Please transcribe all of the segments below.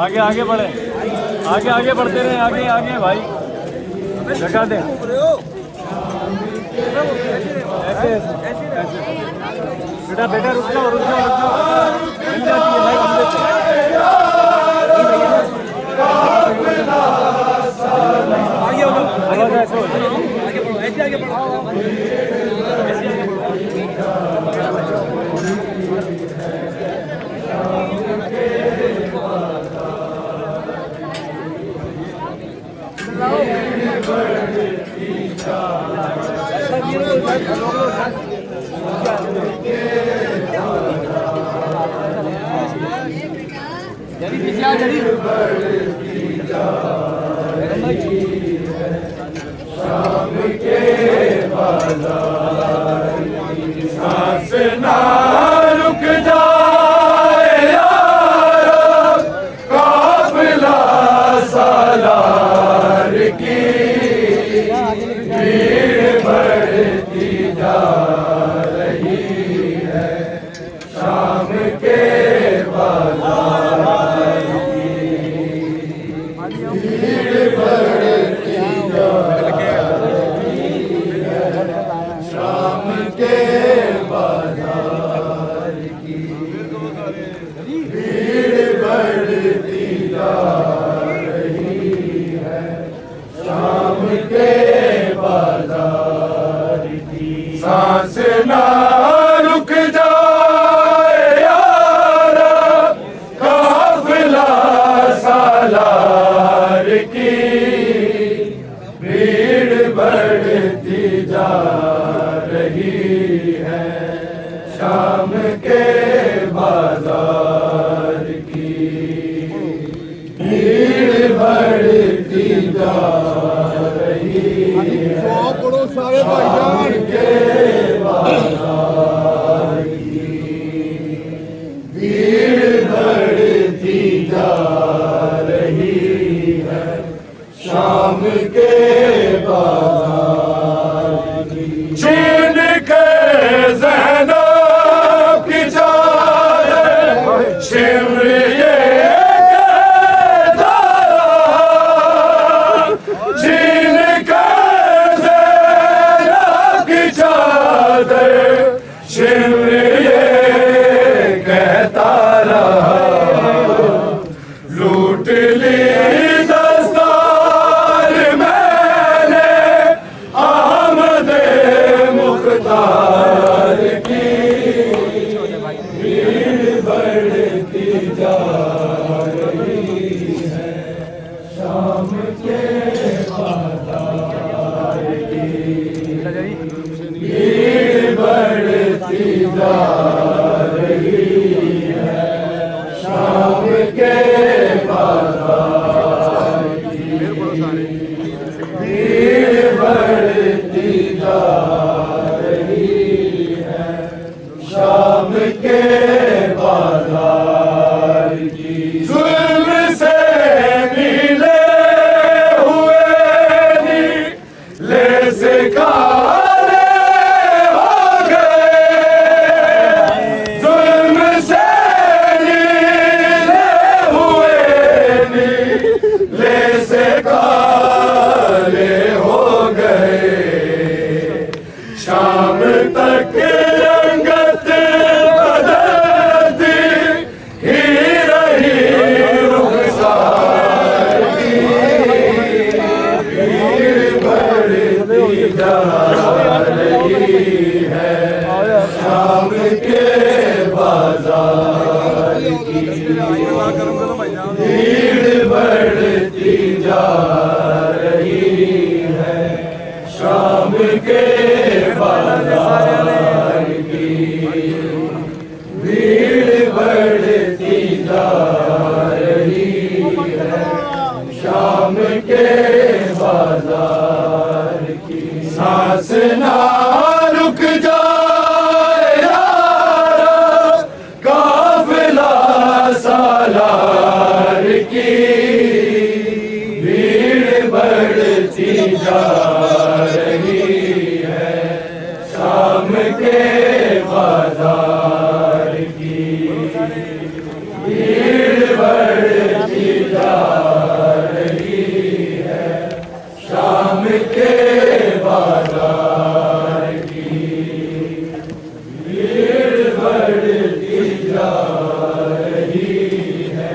आगे आगे बढ़े, आगे आगे बढ़ते रहे, आगे आगे भाई जगह दे। ऐसे ऐसे बेटा बेटा रुक जाओ रुक जाओ रुक जाओ, मिल जाती है भाई हमसे। आगे हो जाओ, ऐसे हो जाओ, आगे बढ़ो, ऐसे आगे बढ़ो, ऐसे आगे बढ़ो। शाम के बाजार सांस ना रुक जाए यारो, काफिला सालार की भीड़ बढ़ती जा रही है। शाम के बाजार की भीड़ बढ़ती जा रही है। शाम के बाजार की भीड़ बढ़ती जा रही है। शाम के बाजार की सांस ना रुक जाए यारा, काफिला सालार की भीड़ बढ़ती जा रही है। शाम के बाजार की भीड़ बढ़ती जा रही है। शाम के बाजार की भीड़ बढ़ती जा रही है। शाम के बाजार की छीन के ज़हना भीड़ बढ़ती जा रही है, शाम के बाजार की भीड़ बढ़ती जा रही है, शाम के बाजार की भीड़ बढ़ती जा रही है, शाम के बाजार की जुल्म से मिले हुए नीले से काले हो गए, जुल्म से मिले हुए नीले से काले हो गए, शाम तक रंगत बदलती ही रही रुखसार की, भीड़ बढ़ती जा रही है, शाम के बाजार की भीड़ बढ़ती जा रही है, शाम के बाजार की भीड़ बढ़ती जा रही है, शाम के बाजार की सांस ना रुक जाए यारा, काफिला सालार की भीड़ बढ़ती जा रही है, शाम के बाजार की भीड़ बढ़ती जा रही है, शाम के बाजार की भीड़ बढ़ती जा रही है,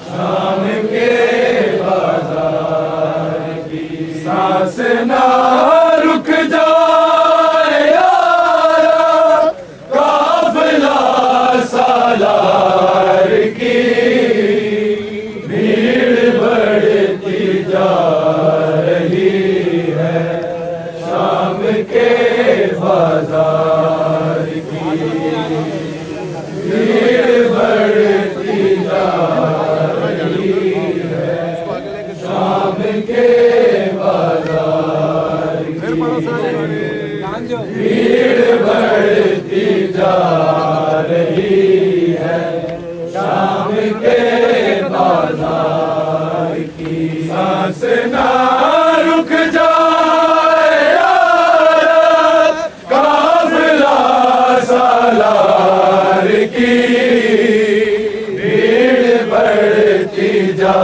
शाम के बाजार की सांस ना रुक जाए यारा, काफिला सालार की भीड़ बढ़ती जा रही है, शाम के बाजार की भीड़ बढ़ती जा रही है, शाम के बाजार की भीड़ बढ़ती जा रही है, शाम के बाजार की सांस ना रुक जाए यारा, काफिला सालार की भीड़ बढ़ती जा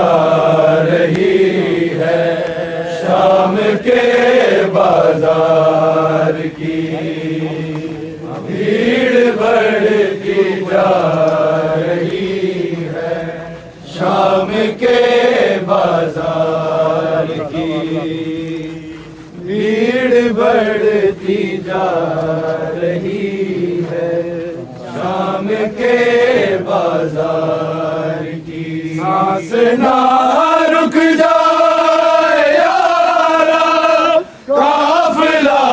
रही है, शाम के बाजार की भीड़ बढ़ती जा रही है, शाम के बाजार की भीड़ बढ़ती जा रही है, शाम के बाजार की सांस ना रुक जाए यारा, काफिला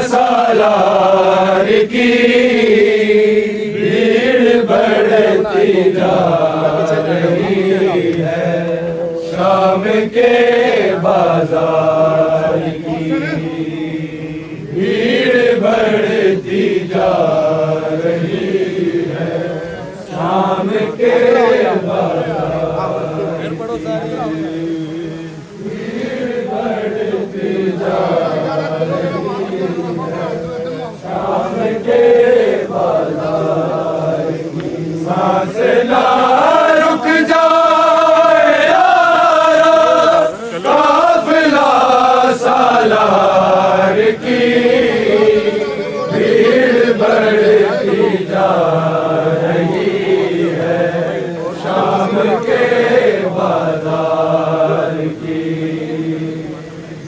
सालार की भीड़ बढ़ती जा रही है, शाम के बाजार की भीड़ बढ़ती जा रही है, शाम के बाजार की भीड़ बढ़ती जा रही है, शाम के बाजार की सांस ना रुक जाए यारा, काफिला सालार की भीड़ बढ़ती जा रही है, शाम के बाजार की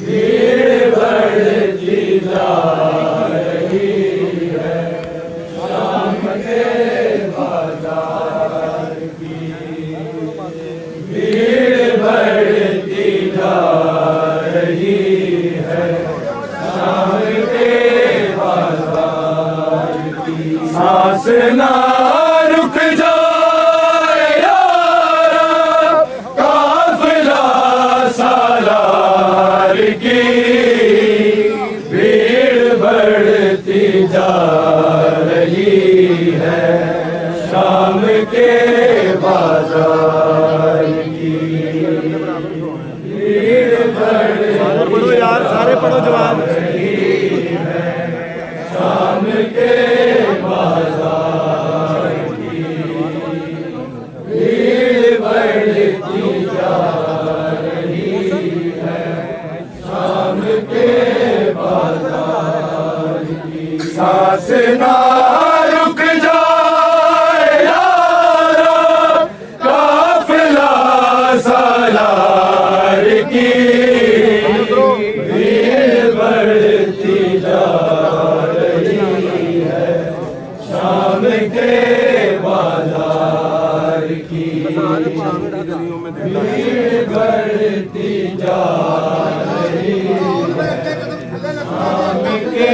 भीड़ बढ़ती जा रही है, शाम ना रुक जाए यारा, काफिला सालार की भीड़ बढ़ती जा रही है, शाम के बाजार की भीड़ बढ़ती पढ़ो यार, सारे पढ़ो जवाब। शाम के बाजार की भीड़ बढ़ती जा रही है, शाम के बाजार की। सांस ना रुक जाए यारा, काफिला सालार की भीड़ बढ़ती जा शाम के बाजार की भीड़ बढ़ती जा रही है, शाम के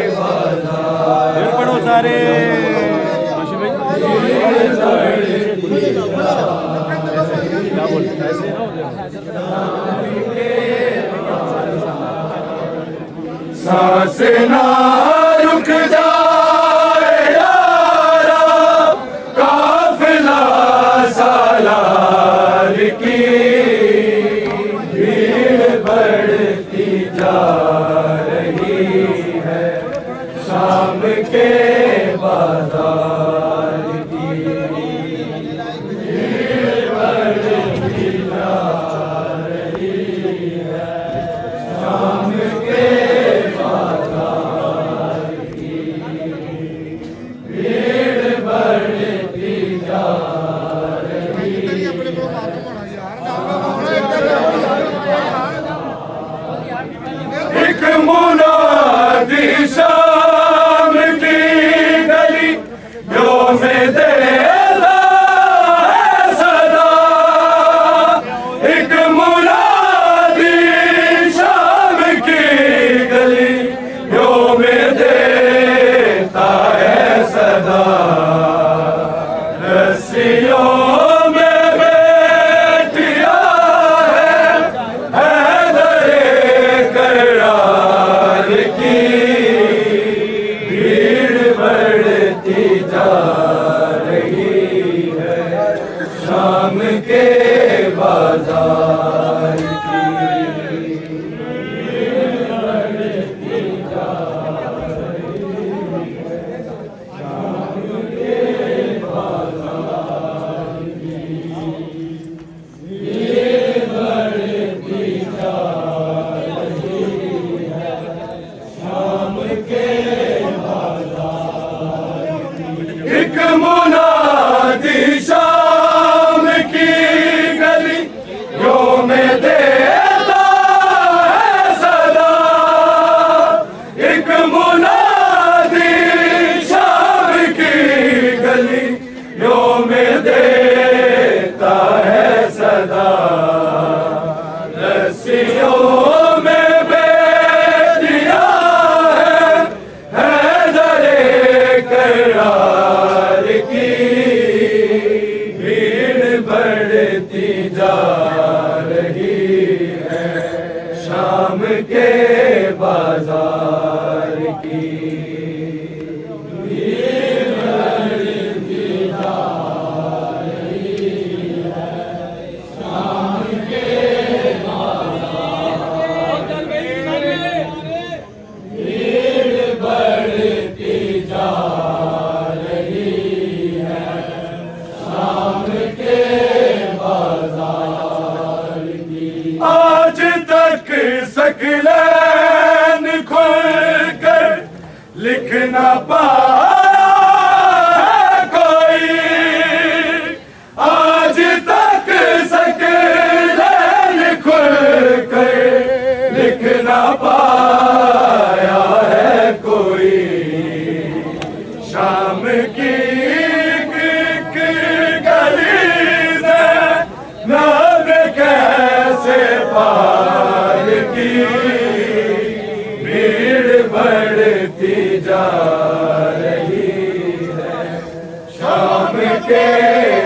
बाजार फिर पढ़ो सारे। क्या बोलते ऐसे ना हो जाए। सांस ना रुक जाए यारा, काफिला सालार की भीड़ बढ़ती जा रही है, शाम के बाजार की भीड़ बढ़ती जा रही है, शाम के एक मुनादी शाम की गलियों में देता है सदा, एक मुनादी शाम की गलियों में देता है सदा, रस्सियों शाम के बाजार की भीड़ बढ़ती जा रही है, शाम के बाजार की भीड़ बढ़ती जा रही है, शाम के बाजार की। एक मुनादी शाम की गलियों में देता है सदा, एक मुनादी शाम की गलियों में देता है सदा, रस्सियों में बेच दिया है दरे करार की भीड़ बढ़ती जा रही है, शाम के बाजार की भीड़ बढ़ती जा रही है, शाम के बाजार भीड़ बढ़ती जा रही है, शाम के बाजार की। आज तक सकलैन खुल कर लिख ना पाया है कोई, आज तक सकलैन खुल कर लिख ना पाया है कोई, शाम की गली से नाम कैसे पार की भीड़ बढ़ती जा रही है, शाम के